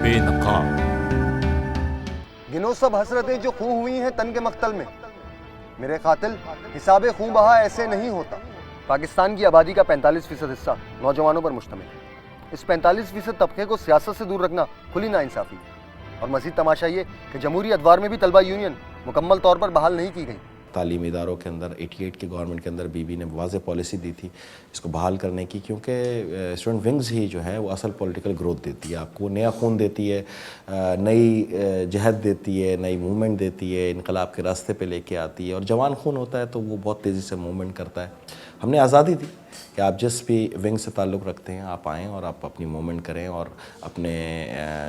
बे नकाब। गिनो सब हसरतें जो खूं हुई हैं तन के मख्तल में, मेरे कातिल हिसाबे खूं बहा ऐसे नहीं होता। पाकिस्तान की आबादी का 45% हिस्सा नौजवानों पर मुश्तमिल है। इस 45% तबके को सियासत से दूर रखना खुली नाइंसाफी है। और मज़ीद तमाशा ये कि जमहूरी अदवार में भी तलबा यूनियन मुकम्मल तौर पर बहाल नहीं की गई। तालीमी इदारों के अंदर 88 की गवर्नमेंट के अंदर बीबी ने वाज़ेह पॉलिसी दी थी इसको बहाल करने की, क्योंकि स्टूडेंट विंग्स ही जो है वो असल पॉलिटिकल ग्रोथ देती है, आपको नया खून देती है, नई जहद देती है, नई मूवमेंट देती है, इनकलाब के रास्ते पे लेके आती है। और जवान खून होता है तो वो बहुत तेज़ी से मूवमेंट करता है। हमने आज़ादी दी कि आप जिस भी विंग से ताल्लुक़ रखते हैं आप आएँ और आप अपनी मूवमेंट करें और अपने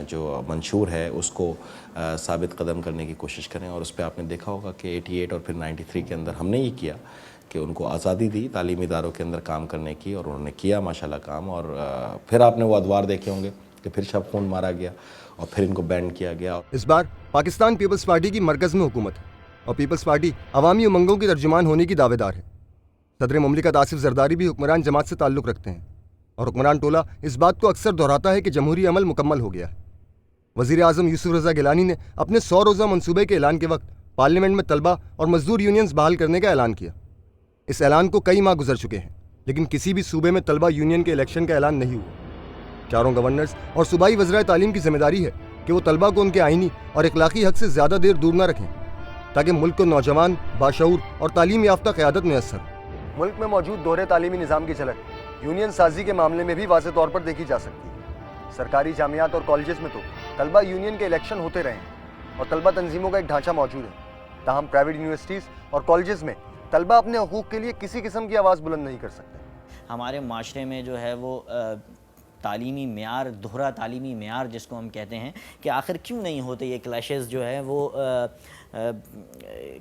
जो मंशूर है उसको साबित कदम करने की कोशिश करें। और उस पर आपने देखा होगा कि 88 और फिर 93 के अंदर हमने ये किया कि उनको आज़ादी दी तालीमी इदारों के अंदर काम करने की, और उन्होंने किया माशाल्लाह काम। और फिर आपने वो अदवार देखे होंगे कि फिर शब खून मारा गया और फिर इनको बैंड किया गया। इस बार पाकिस्तान पीपल्स पार्टी की मरकज़ में हुकूमत है और पीपल्स पार्टी अवामी उमंगों की तर्जुमान होने की दावेदार है। सदर मुमलिकत आसिफ जरदारी भी हुक्मरान जमात से ताल्लुक़ रखते हैं और हुक्मरान टोला इस बात को अक्सर दोहराता है कि जमहूरी अमल मुकम्मल हो गया है। वज़ीर आज़म यूसुफ रज़ा गिलानी ने अपने 100 रोज़ा मंसूबे के ऐलान के वक्त पार्लियामेंट में तलबा और मजदूर यूनियंस बहाल करने का ऐलान किया। इस ऐलान को कई माह गुजर चुके हैं, लेकिन किसी भी सूबे में तलबा यूनियन के इलेक्शन का ऐलान नहीं हुआ। चारों गवर्नर्स और सूबाई वज़राए तालीम की जिम्मेदारी है कि वो तलबा को उनके आइनी और इखलाकी हक से ज़्यादा देर दूर न रखें, ताकि मुल्क को नौजवान, बाशऊर और तालीम याफ्ता क़यादत मैसर हो। मुल्क में मौजूद दोहरे तालीमी निज़ाम की झलक यूनियन साजी के मामले में भी वाज़ेह तौर पर देखी जा सकती है। सरकारी जामियात और कॉलेजेस में तो तलबा यूनियन के इलेक्शन होते रहे हैं और तलबा तंजीमों का एक ढांचा मौजूद है। ताहम प्राइवेट यूनिवर्सिटीज़ और कॉलेजेस में तलबा अपने हकूक़ के लिए किसी किस्म की आवाज़ बुलंद नहीं कर सकते। हमारे माशरे में जो है वो तालीमी मेयार, दोहरा तालीमी मेयार जिसको हम कहते हैं, कि आखिर क्यों नहीं होते ये क्लैशेस जो है वो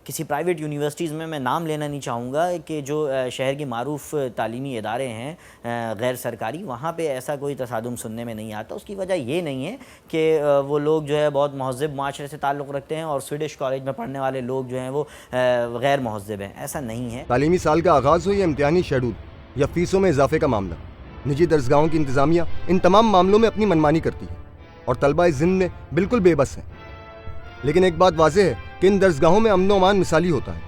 किसी प्राइवेट यूनिवर्सिटीज़ में, मैं नाम लेना नहीं चाहूँगा, कि जो शहर की मारूफ़ तालीमी इदारे हैं गैर सरकारी, वहाँ पे ऐसा कोई तसादुम सुनने में नहीं आता। उसकी वजह ये नहीं है कि वो लोग जो है बहुत महज़्ज़ब माशरे से ताल्लुक़ रखते हैं और स्वीडिश कॉलेज में पढ़ने वाले लोग जो हैं वो गैर महज़्ज़ब हैं, ऐसा नहीं है। तालीमी साल का आगाज़ हो या इम्तिहानी शेड्यूल या फ़ीसों में इजाफे का मामला, निजी दरसगाहों की इंतज़ामिया इन तमाम मामलों में अपनी मनमानी करती है और तलबा इस ज़िम्मे में बिल्कुल बेबस हैं। लेकिन एक बात वाज़ेह है कि इन दरसगाहों में अमन व अमान मिसाली होता है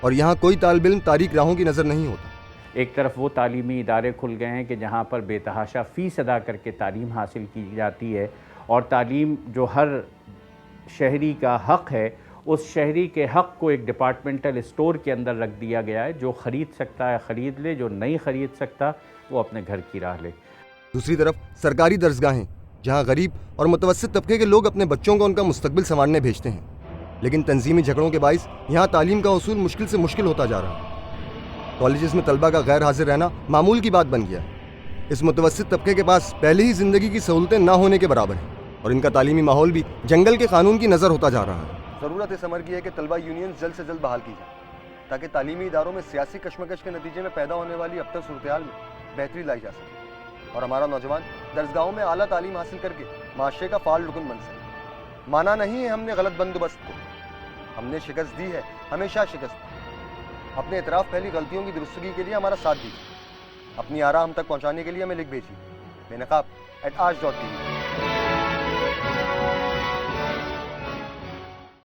और यहाँ कोई तालिब इल्म तारीक राहों की नज़र नहीं होता। एक तरफ वो तालीमी इदारे खुल गए हैं कि जहाँ पर बेतहाशा फ़ीस अदा करके तालीम हासिल की जाती है, और तालीम जो हर शहरी का हक़ है, उस शहरी के हक़ को एक डिपार्टमेंटल स्टोर के अंदर रख दिया गया है। जो ख़रीद सकता है ख़रीद ले, जो नहीं ख़रीद सकता वो अपने घर की राह ले। दूसरी तरफ सरकारी दरसगाहें जहाँ गरीब और मुतवस्सित तबके के लोग अपने बच्चों को उनका मुस्तकबिल संवारने भेजते हैं, लेकिन तंजीमी झगड़ों के बाइस यहाँ तालीम का उसूल मुश्किल से मुश्किल होता जा रहा है। कॉलेजेस में तलबा का गैर हाजिर रहना मामूल की बात बन गया है। इस मुतवस्सित तबके के पास पहले ही ज़िंदगी की सहूलतें ना होने के बराबर हैं और इनका तालीमी माहौल भी जंगल के कानून की नज़र होता जा रहा है। ज़रूरत इस अमर की है कि तलबा यूनियन जल्द से जल्द बहाल की जाए, ताकि तालीमी इदारों में सियासी कशमकश के नतीजे में पैदा होने वाली अब तक सूरत-ए-हाल में बेहतरी लाई जा सके और हमारा नौजवान दरसगाहों में आला तालीम हासिल करके माशरे का फाल रुकन बन सके। माना नहीं है हमने गलत बंदोबस्त को, हमने शिकस्त दी है, हमेशा शिकस्त। अपने इतराफ़ पहली गलतियों की दुरुस्तगी के लिए हमारा साथ दीजिए। अपनी आरा हम तक पहुँचाने के लिए हमें लिख भेजिए बेनकाब@aaj.tv।